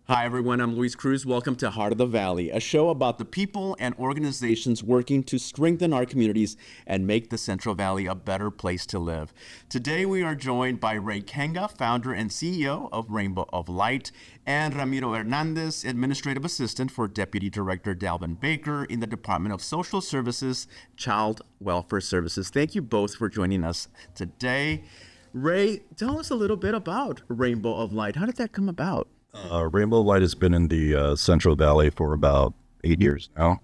Hi, everyone. I'm Luis Cruz. Welcome to Heart of the Valley, a show about the people and organizations working to strengthen our communities and make the Central Valley a better place to live. Today, we are joined by Ray Kenga, founder and CEO of Rainbow of Light, and Ramiro Hernandez, administrative assistant for Deputy Director Dalvin Baker in the Department of Social Services, Child Welfare Services. Thank you both for joining us today. Ray, tell us a little bit about Rainbow of Light. How did that come about? Rainbow Light has been in the Central Valley for about 8 years now.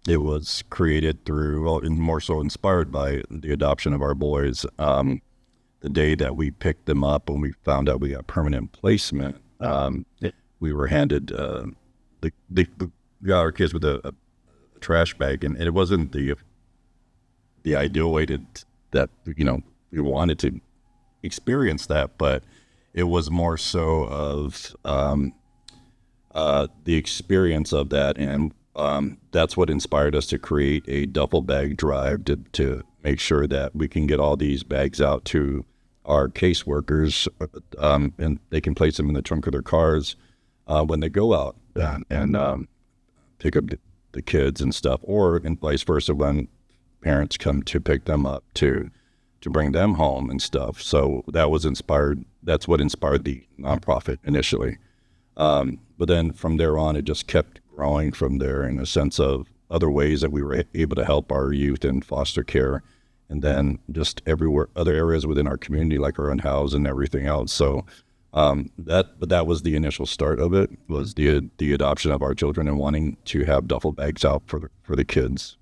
It was created through, well, and more so inspired by the adoption of our boys. The day that we picked them up, when we found out we got permanent placement, we were handed, we got our kids with a trash bag, and it wasn't the ideal way that we wanted to experience that, but it was more so of the experience of that, and that's what inspired us to create a duffel bag drive to make sure that we can get all these bags out to our caseworkers, and they can place them in the trunk of their cars when they go out and pick up the kids and stuff, or and vice versa when parents come to pick them up to bring them home and stuff. So that's what inspired the nonprofit initially. But then from there on, it just kept growing from there in a sense of other ways that we were able to help our youth in foster care, and then just everywhere, other areas within our community, like our unhoused and everything else. So that was the initial start of it, was the adoption of our children and wanting to have duffel bags out for the kids.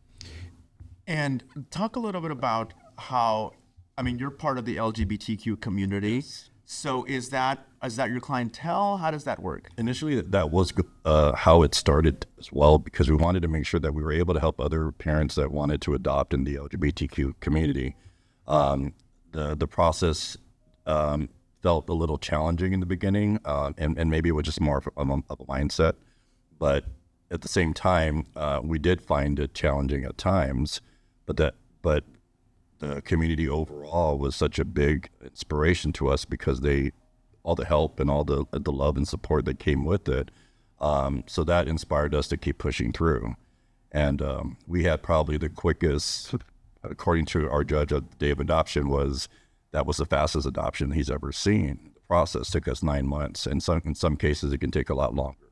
And talk a little bit about how, you're part of the LGBTQ community. So is that your clientele? How does that work? Initially, that was how it started as well, because we wanted to make sure that we were able to help other parents that wanted to adopt in the LGBTQ community. The process felt a little challenging in the beginning, and maybe it was just more of a mindset. But at the same time, we did find it challenging at times, but the community overall was such a big inspiration to us, because all the help and all the love and support that came with it. So that inspired us to keep pushing through. And we had probably the quickest, according to our judge at the day of adoption, that was the fastest adoption he's ever seen. The process took us 9 months, and in some cases it can take a lot longer.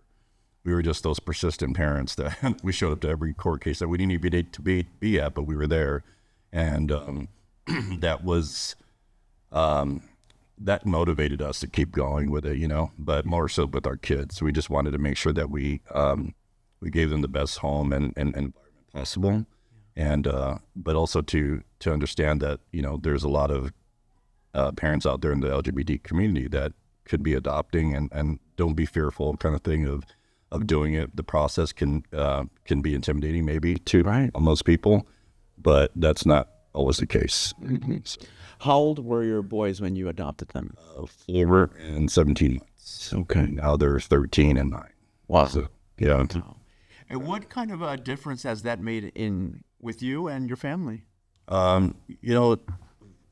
We were just those persistent parents that we showed up to every court case that we didn't even need to be at, but we were there. And that motivated us to keep going with it, but more so with our kids. We just wanted to make sure that we gave them the best home and environment possible. And, but also to understand that, there's a lot of parents out there in the LGBT community that could be adopting, and don't be fearful kind of thing of doing it. The process can be intimidating maybe to most people, but that's not always the case. So, How old were your boys when you adopted them? 4 and 17 months. Okay. Now they're 13 and 9. Wow. So, yeah. Wow. And what kind of a difference has that made with you and your family?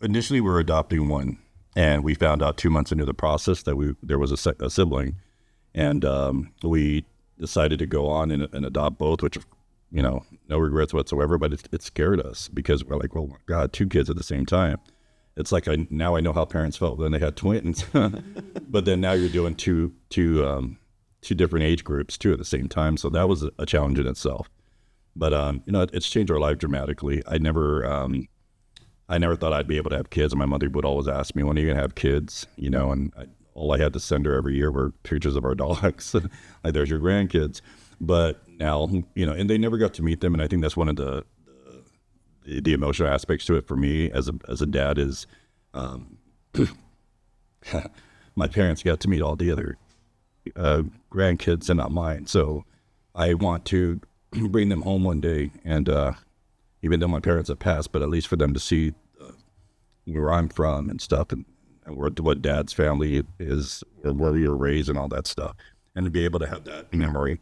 Initially we were adopting one, and we found out 2 months into the process that there was a sibling, and we decided to go on and adopt both, which, no regrets whatsoever, but it scared us, because we're like, well, God, 2 kids at the same time. It's like now I know how parents felt when they had twins, but then now you're doing two different age groups too at the same time. So that was a challenge in itself. But it's changed our life dramatically. I never thought I'd be able to have kids. And my mother would always ask me, when are you gonna have kids? And all I had to send her every year were pictures of our dogs. Like, there's your grandkids. But now, and they never got to meet them. And I think that's one of the emotional aspects to it for me as a dad is, my parents got to meet all the other grandkids and not mine. So I want to bring them home one day, and even though my parents have passed, but at least for them to see where I'm from and stuff, and what Dad's family is, or where we were raised and all that stuff, and to be able to have that memory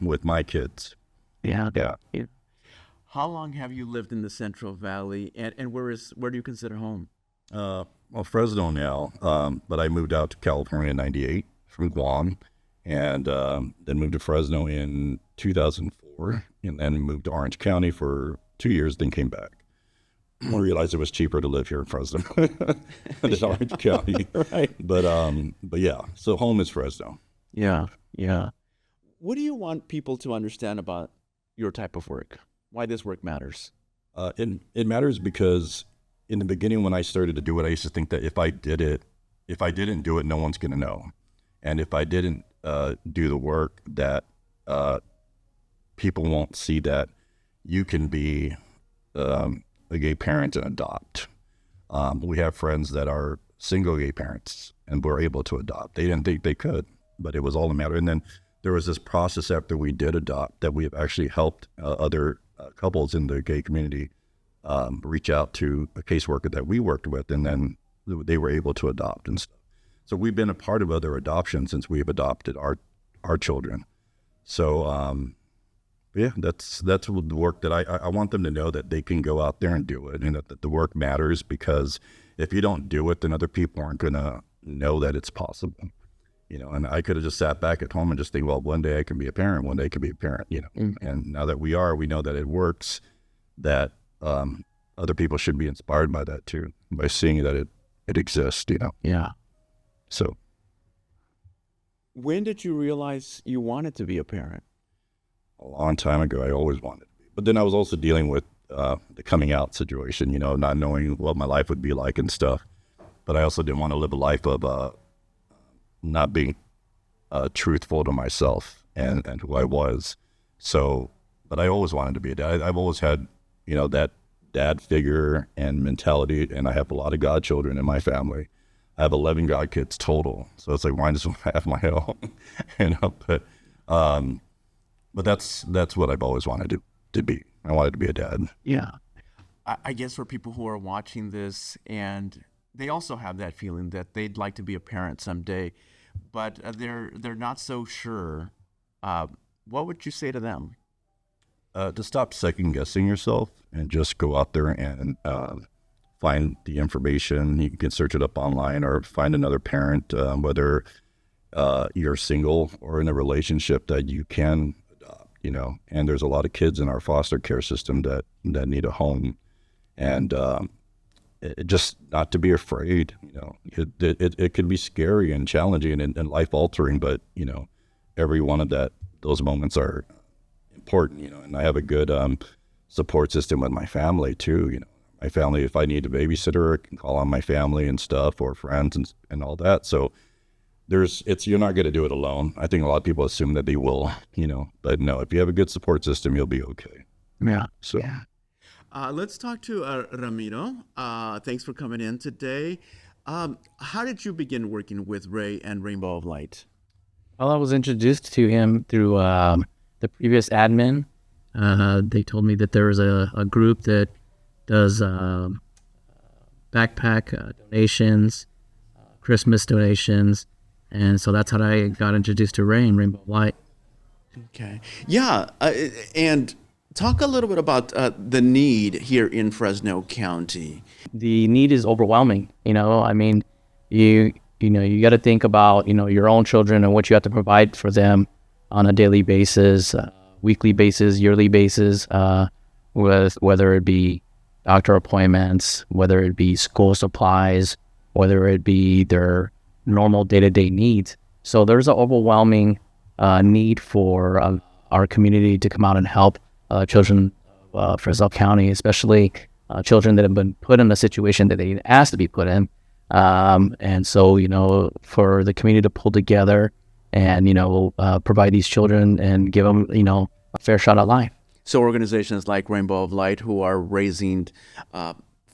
with my kids. Yeah. Yeah. How long have you lived in the Central Valley, and where do you consider home? Well, Fresno now, but I moved out to California in '98 from Guam, and then moved to Fresno in 2004, and then moved to Orange County for 2 years, then came back. I realized it was cheaper to live here in Fresno than Orange County. Right. But yeah, so home is Fresno. Yeah. Yeah. What do you want people to understand about your type of work? Why this work matters? It matters because in the beginning when I started to do it, I used to think that if I didn't do it, no one's going to know. And if I didn't do the work, that people won't see that you can be a gay parent and adopt. We have friends that are single gay parents and were able to adopt. They didn't think they could, but it was all a matter. And then there was this process after we did adopt that we have actually helped other couples in the gay community reach out to a caseworker that we worked with, and then they were able to adopt and stuff. So we've been a part of other adoptions since we have adopted our children. So yeah, that's the work that I want them to know, that they can go out there and do it, and that the work matters, because if you don't do it, then other people aren't going to know that it's possible. And I could have just sat back at home and just think, well, one day I can be a parent, one day I can be a parent, Mm-hmm. And now that we know that it works, that other people should be inspired by that too, by seeing that it exists, Yeah. So When did you realize you wanted to be a parent? a long time ago, I always wanted to be. But then I was also dealing with the coming out situation, not knowing what my life would be like and stuff. But I also didn't want to live a life of not being truthful to myself and who I was. So, but I always wanted to be a dad. I've always had, that dad figure and mentality, and I have a lot of godchildren in my family. I have 11 god kids total. So it's like, why just have my own? But that's what I've always wanted to be. I wanted to be a dad. Yeah. I guess for people who are watching this and they also have that feeling that they'd like to be a parent someday, but they're not so sure, what would you say to them? To stop second guessing yourself and just go out there and find the information. You can search it up online or find another parent, whether you're single or in a relationship, that you can adopt, and there's a lot of kids in our foster care system that need a home, and just not to be afraid. It could be scary and challenging and life altering, but every one of those moments are important, and I have a good support system with my family too. My family, if I need a babysitter, I can call on my family and stuff, or friends and all that. So you're not going to do it alone. I think a lot of people assume that they will, but no, if you have a good support system, you'll be okay. Yeah. So yeah. Let's talk to Ramiro. Thanks for coming in today. How did you begin working with Ray and Rainbow of Light? Well, I was introduced to him through the previous admin. They told me that there was a group that does backpack donations, Christmas donations, and so that's how I got introduced to Ray and Rainbow of Light. Okay. Yeah, and talk a little bit about the need here in Fresno County. The need is overwhelming. I mean, you got to think about your own children and what you have to provide for them on a daily basis, weekly basis, yearly basis, with whether it be doctor appointments, whether it be school supplies, whether it be their normal day-to-day needs. So there's an overwhelming need for our community to come out and help children of Fresno County, especially children that have been put in a situation that they didn't ask to be put in. And so, for the community to pull together and, provide these children and give them, a fair shot at life. So organizations like Rainbow of Light, who are raising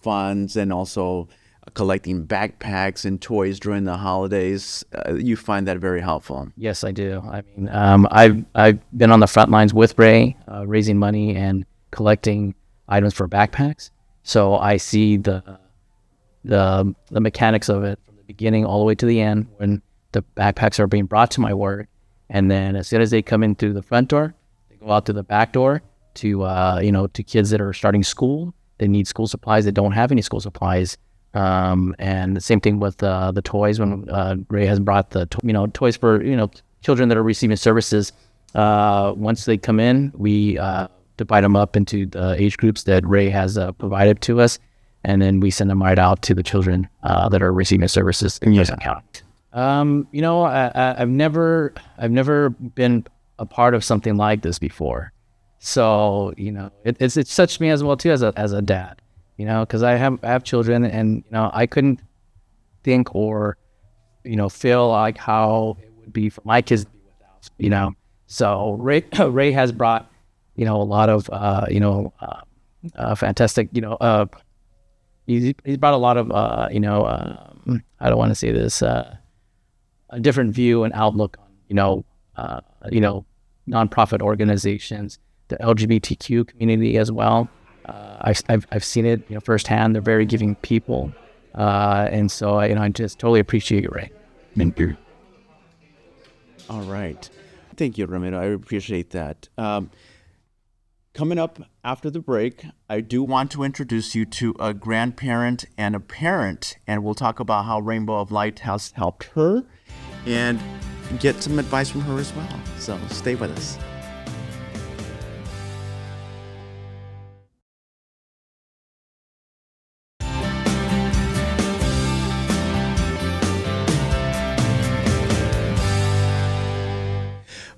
funds and also collecting backpacks and toys during the holidays, you find that very helpful. Yes, I do. I mean, I've been on the front lines with Ray, raising money and collecting items for backpacks. So I see the mechanics of it from the beginning all the way to the end, when the backpacks are being brought to my work, and then as soon as they come in through the front door, they go out to the back door to to kids that are starting school. They need school supplies. They don't have any school supplies. And the same thing with the toys. When Ray has brought the toys for children that are receiving services, once they come in, we divide them up into the age groups that Ray has provided to us, and then we send them right out to the children that are receiving services in Pleasant County. I've never been a part of something like this before, so it's touched me as well too as a dad, because I have children, and I couldn't think or feel like how it would be for my kids to be without. So Ray has brought a lot of fantastic he's brought a lot of I don't want to say this, a different view and outlook on nonprofit organizations, the LGBTQ community as well. I've seen it firsthand. They're very giving people, and so I just totally appreciate you, Ray. Thank you. All right. Thank you, Ramiro. I appreciate that. Coming up after the break, I do want to introduce you to a grandparent and a parent, and we'll talk about how Rainbow of Light has helped her and get some advice from her as well. So stay with us.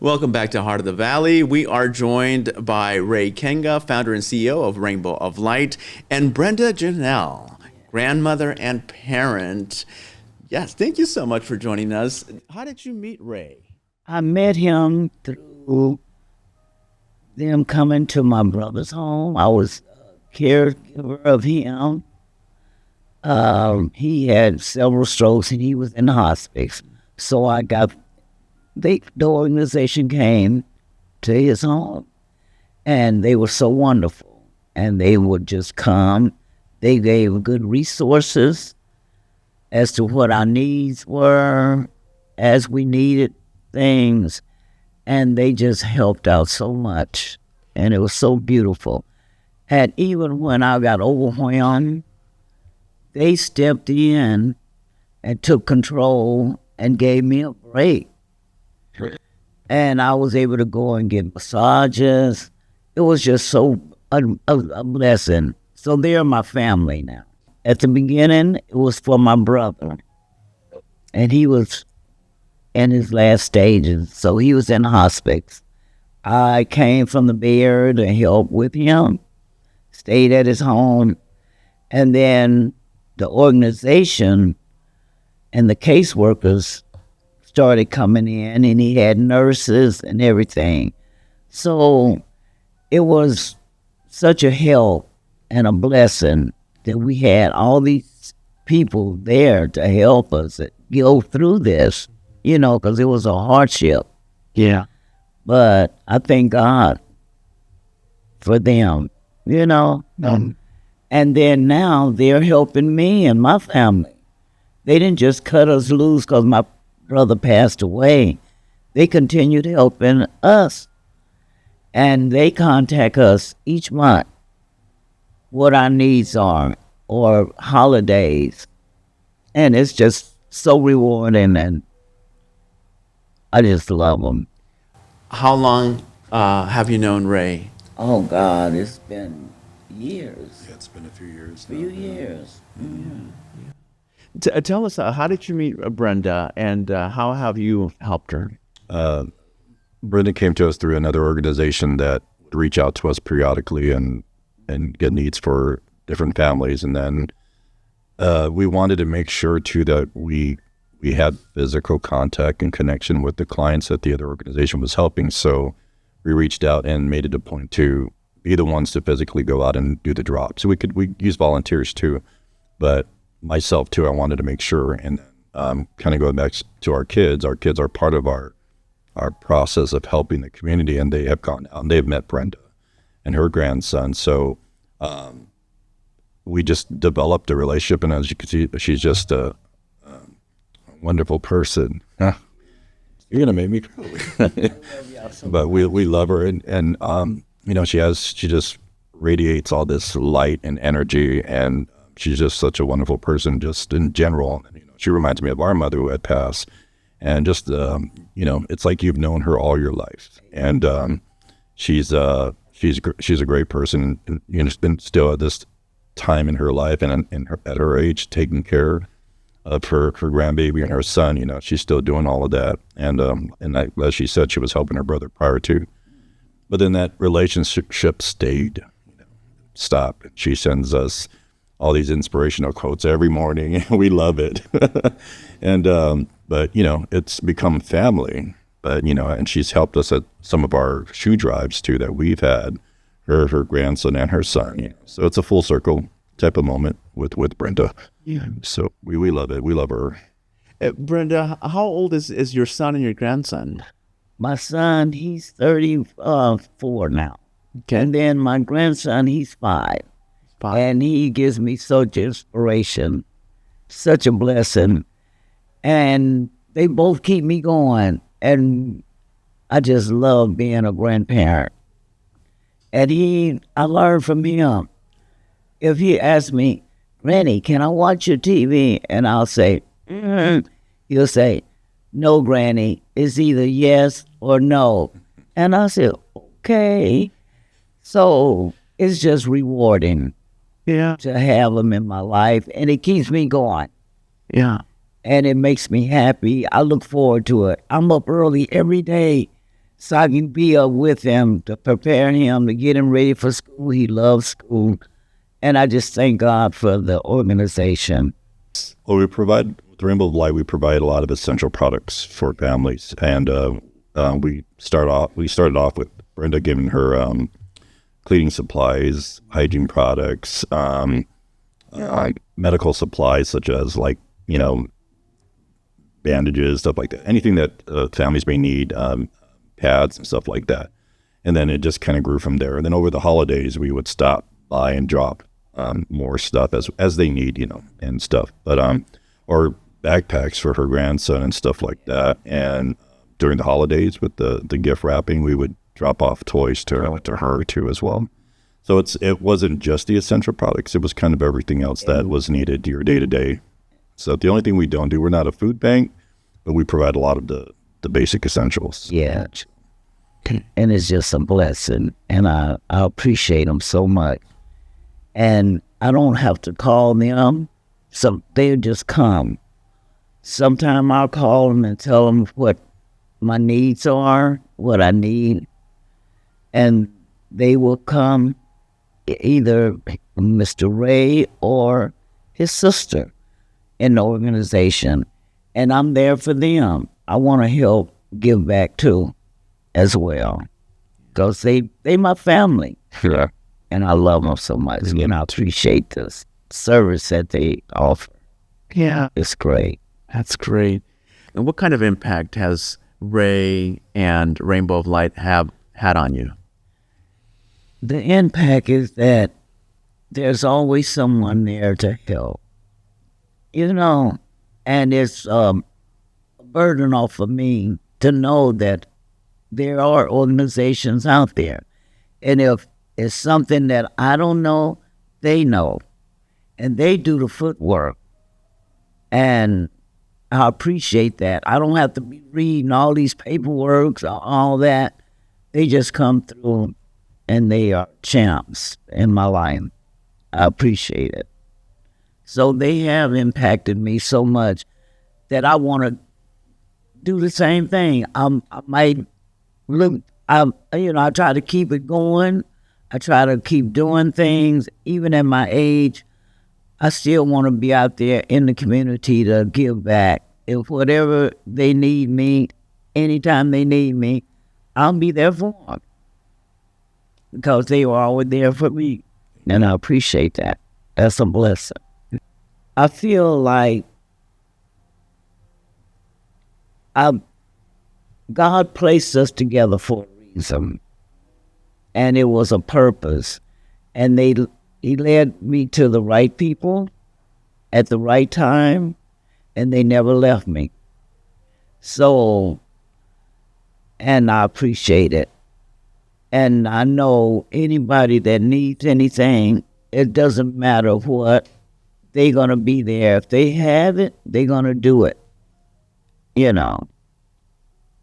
Welcome back to Heart of the Valley. We are joined by Ray Kenga, founder and CEO of Rainbow of Light, and Brenda Janelle, grandmother and parent. Yes, thank you so much for joining us. How did you meet Ray? I met him through them coming to my brother's home. I was a caregiver of him. He had several strokes and he was in the hospice. So the organization came to his home, and they were so wonderful. And they would just come. They gave good resources as to what our needs were as we needed things. And they just helped out so much. And it was so beautiful. And even when I got overwhelmed, they stepped in and took control and gave me a break. And I was able to go and get massages. It was just so a blessing. So they're my family now. At the beginning, it was for my brother. And he was in his last stages. So he was in hospice. I came from the Bay Area to help with him, stayed at his home. And then the organization and the caseworkers started coming in, and he had nurses and everything. So it was such a help and a blessing that we had all these people there to help us go through this, because it was a hardship. Yeah. But I thank God for them, And then now they're helping me and my family. They didn't just cut us loose because my brother passed away. They continued helping us, and they contact us each month what our needs are or holidays, and it's just so rewarding, and I just love them. How long have you known Ray? Oh God, it's been years. Yeah, it's been a few years. Few years. Mm-hmm. Tell us, how did you meet Brenda, and how have you helped her? Brenda came to us through another organization that would reach out to us periodically and get needs for different families. And then we wanted to make sure, too, that we had physical contact and connection with the clients that the other organization was helping. So we reached out and made it a point to be the ones to physically go out and do the drop. So we use volunteers, too. But myself too, I wanted to make sure, and kind of going back to our kids are part of our process of helping the community, and they have gone out and they've met Brenda and her grandson. So we just developed a relationship, and as you can see, she's just a wonderful person. You're gonna make me cry. But we love her, and she just radiates all this light and energy, and she's just such a wonderful person, just in general. She reminds me of our mother who had passed, and just it's like you've known her all your life, and she's a great person, and it's been still at this time in her life and at her age taking care of her grandbaby and her son. She's still doing all of that, and as she said, she was helping her brother prior to, but then that relationship stopped. She sends us all these inspirational quotes every morning, and we love it. And but it's become family. But and she's helped us at some of our shoe drives too that we've had. Her grandson and her son. So it's a full circle type of moment with Brenda. Yeah. So we love it. We love her. Brenda, how old is your son and your grandson? My son, he's 34 now. Okay. And then my grandson, he's 5. And he gives me such inspiration, such a blessing. And they both keep me going. And I just love being a grandparent. And I learned from him. If he asks me, Granny, can I watch your TV? And I'll say, He'll say, no, Granny. It's either yes or no. And I say, okay. So it's just rewarding to have him in my life. And it keeps me going. Yeah. And it makes me happy. I look forward to it. I'm up early every day so I can be up with him to prepare him, to get him ready for school. He loves school. And I just thank God for the organization. Well, with Rainbow of Light, we provide a lot of essential products for families. And we started off with Brenda giving her cleaning supplies, hygiene products, medical supplies such as bandages, stuff like that. Anything that families may need, pads and stuff like that. And then it just kind of grew from there. And then over the holidays, we would stop by and drop more stuff as they need, and stuff. But or backpacks for her grandson and stuff like that. And during the holidays with the gift wrapping, we would drop off toys to her too as well. So it wasn't just the essential products. It was kind of everything else that was needed your day to day. So the only thing we don't do, we're not a food bank, but we provide a lot of the basic essentials. Yeah. And it's just a blessing. And I appreciate them so much. And I don't have to call them. So they'll just come. Sometime I'll call them and tell them what my needs are, what I need. And they will come, either Mr. Ray or his sister in the organization. And I'm there for them. I want to help give back too, as well. Because they my family. Yeah. And I love them so much. And I appreciate this service that they offer. Yeah. It's great. That's great. And what kind of impact has Ray and Rainbow of Light have had on you? The impact is that there's always someone there to help. And it's a burden off of me to know that there are organizations out there. And if it's something that I don't know, they know. And they do the footwork. And I appreciate that. I don't have to be reading all these paperwork or all that. They just come through and they are champs in my life. I appreciate it. So they have impacted me so much that I want to do the same thing. I might look, I try to keep it going. I try to keep doing things. Even at my age, I still want to be out there in the community to give back. If whatever they need me, anytime they need me, I'll be there for them. Because they were always there for me. And I appreciate that. That's a blessing. I feel like God placed us together for a reason. And it was a purpose. And He led me to the right people at the right time, and they never left me. So, and I appreciate it. And I know anybody that needs anything, it doesn't matter what, they're going to be there. If they have it, they're going to do it. you know.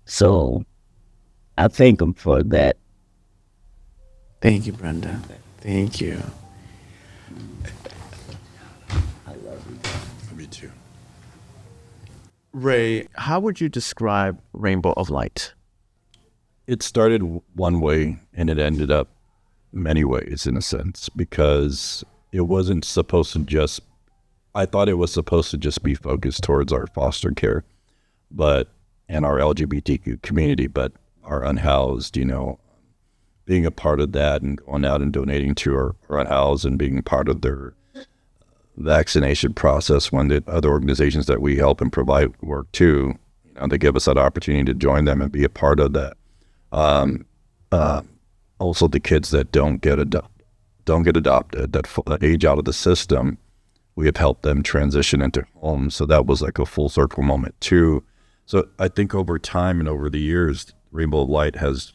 So I thank them for that. Thank you, Brenda. Thank you. Me too. Ray, how would you describe Rainbow of Light? It started one way and it ended up many ways in a sense, because it wasn't supposed to just, I thought it was supposed to just be focused towards our foster care, and our LGBTQ community, but our unhoused, being a part of that and going out and donating to our unhoused and being part of their vaccination process when the other organizations that we help and provide work to, they give us that opportunity to join them and be a part of that. Also the kids that don't get adopted, that age out of the system, we have helped them transition into homes. So that was like a full circle moment too. So I think over time and over the years, Rainbow of Light has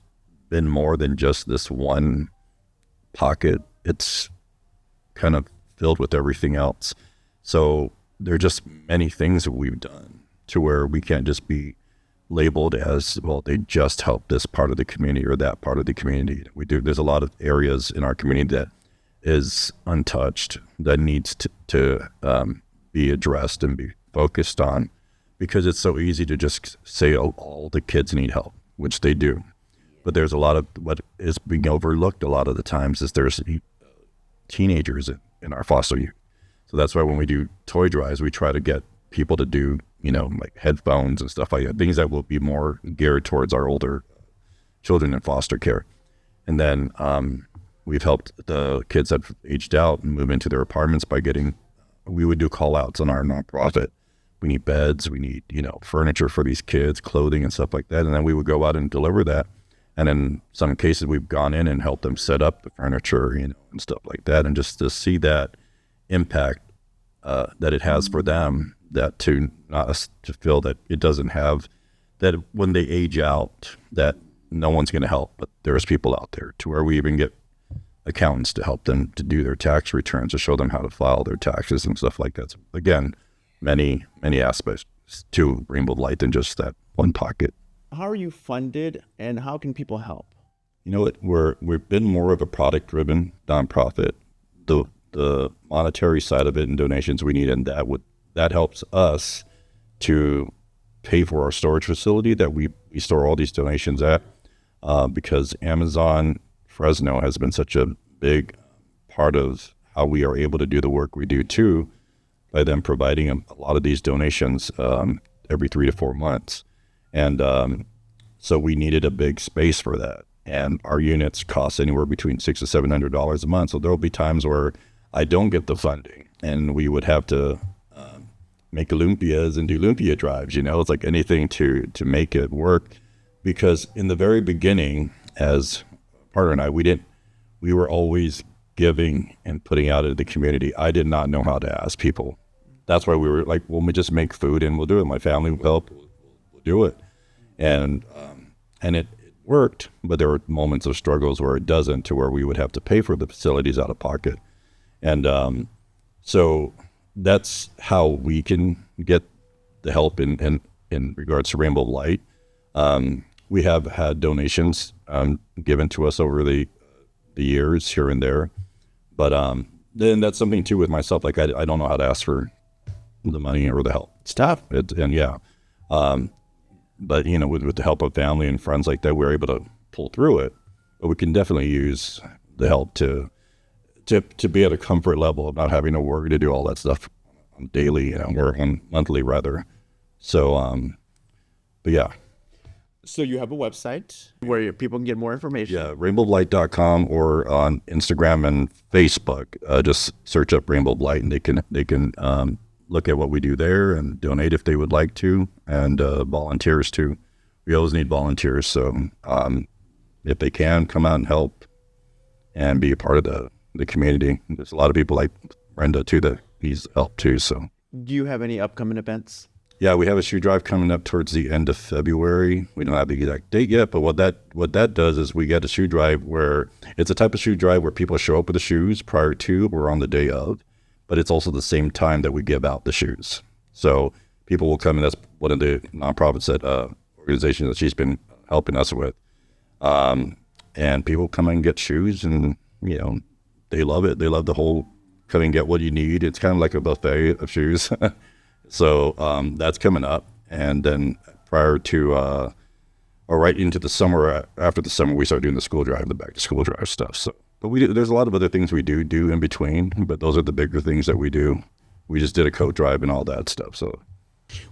been more than just this one pocket. It's kind of filled with everything else. So there are just many things that we've done to where we can't just be labeled as, well, they just help this part of the community or that part of the community. There's a lot of areas in our community that is untouched, that needs to be addressed and be focused on, because it's so easy to just say, oh, all the kids need help, which they do. But there's a lot of what is being overlooked a lot of the times is there's teenagers in our foster youth. So that's why when we do toy drives, we try to get people to do, like headphones and stuff like that, things that will be more geared towards our older children in foster care. And then we've helped the kids that have aged out and move into their apartments by we would do call outs on our nonprofit. We need beds, we need, furniture for these kids, clothing and stuff like that. And then we would go out and deliver that. And in some cases, we've gone in and helped them set up the furniture, and stuff like that. And just to see that impact that it has for them, that to feel that it doesn't have, that when they age out, that no one's going to help, but there's people out there, to where we even get accountants to help them to do their tax returns, to show them how to file their taxes and stuff like that. So again, many aspects to Rainbow Light than just that one pocket. How are you funded and how can people help? We've been more of a product-driven nonprofit. The monetary side of it and donations we need, and that helps us to pay for our storage facility that we store all these donations at, because Amazon Fresno has been such a big part of how we are able to do the work we do too, by them providing a lot of these donations every 3 to 4 months. And so we needed a big space for that. And our units cost anywhere between $600 to $700 a month. So there'll be times where I don't get the funding, and we would have to make Olympias and do Olympia drives. It's like anything to make it work. Because in the very beginning, as partner and I, we were always giving and putting out into the community. I did not know how to ask people. That's why we were like, well, we just make food and we'll do it. My family will help, we'll do it. And it worked, but there were moments of struggles where it doesn't, to where we would have to pay for the facilities out of pocket. And so that's how we can get the help in regards to Rainbow Light. We have had donations given to us over the years here and there, but then that's something too with myself. Like I don't know how to ask for the money or the help. It's tough. But with the help of family and friends like that, we're able to pull through it. But we can definitely use the help to be at a comfort level of not having to worry to do all that stuff on daily, or on monthly rather. So, but yeah. So you have a website where people can get more information. Yeah, rainbowlight.com, or on Instagram and Facebook. Just search up Rainbow Light, and they can look at what we do there and donate if they would like to, and volunteers too. We always need volunteers, so if they can, come out and help and be a part of the community. There's a lot of people like Brenda too that needs help too. So, do you have any upcoming events? Yeah, we have a shoe drive coming up towards the end of February. We don't have the exact date yet, but what that does is we get a shoe drive where it's a type of shoe drive where people show up with the shoes prior to or on the day of, but it's also the same time that we give out the shoes. So people will come, and that's one of the nonprofits that organizations that she's been helping us with. And people come and get shoes, and they love it. They love the whole come and get what you need. It's kind of like a buffet of shoes. So that's coming up, and then prior to or right into the summer, after the summer, we start doing the school drive, the back to school drive stuff. So, but there's a lot of other things we do in between, but those are the bigger things that we do. We just did a coat drive and all that stuff. So.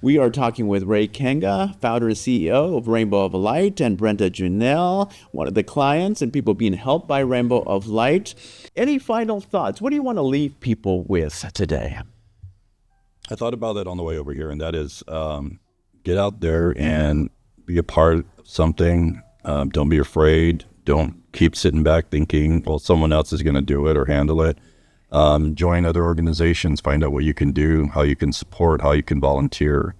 We are talking with Ray Kenga, founder and CEO of Rainbow of Light, and Brenda Junell, one of the clients and people being helped by Rainbow of Light. Any final thoughts? What do you want to leave people with today? I thought about that on the way over here, and that is get out there and be a part of something. Don't be afraid. Don't keep sitting back thinking, well, someone else is going to do it or handle it. Join other organizations, find out what you can do, how you can support, how you can volunteer,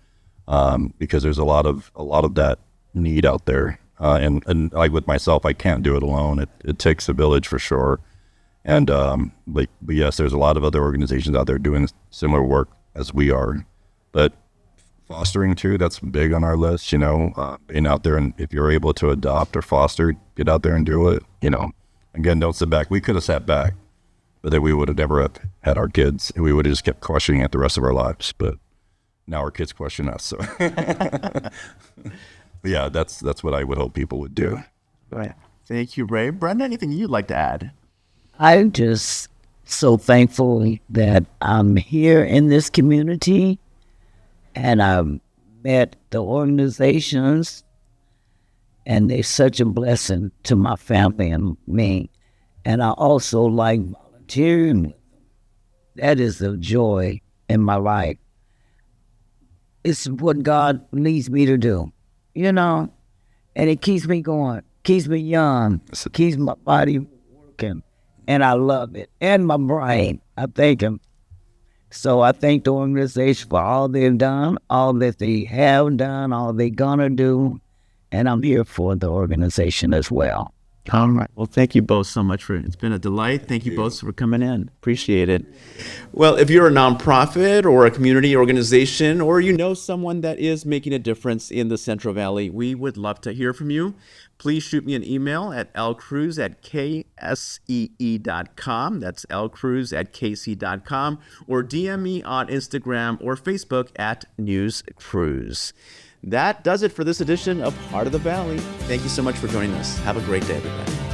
because there's a lot of that need out there. And like with myself, I can't do it alone. It takes a village for sure. And but yes, there's a lot of other organizations out there doing similar work as we are. But fostering too, that's big on our list. Being out there, and if you're able to adopt or foster, get out there and do it. Again, don't sit back. We could have sat back, but then we would have never have had our kids, and we would have just kept questioning it the rest of our lives. But now our kids question us. So, yeah, that's what I would hope people would do. Right. Thank you, Ray. Brenda, anything you'd like to add? I'm just so thankful that I'm here in this community, and I've met the organizations, and they're such a blessing to my family and me. And I also like volunteering with them. That is a joy in my life. It's what God leads me to do, and it keeps me going, keeps me young, keeps my body working, and I love it. And my brain, I thank Him. So I thank the organization for all they've done, all that they have done, all they're gonna do, and I'm here for the organization as well. All right. Well, thank you both so much it's been a delight. Thank you both for coming in. Appreciate it. Well, if you're a nonprofit or a community organization, or someone that is making a difference in the Central Valley, we would love to hear from you. Please shoot me an email at lcruz@ksee.com. That's lcruz@kc.com, or DM me on Instagram or Facebook at NewsCruz. That does it for this edition of Heart of the Valley. Thank you so much for joining us. Have a great day, everybody.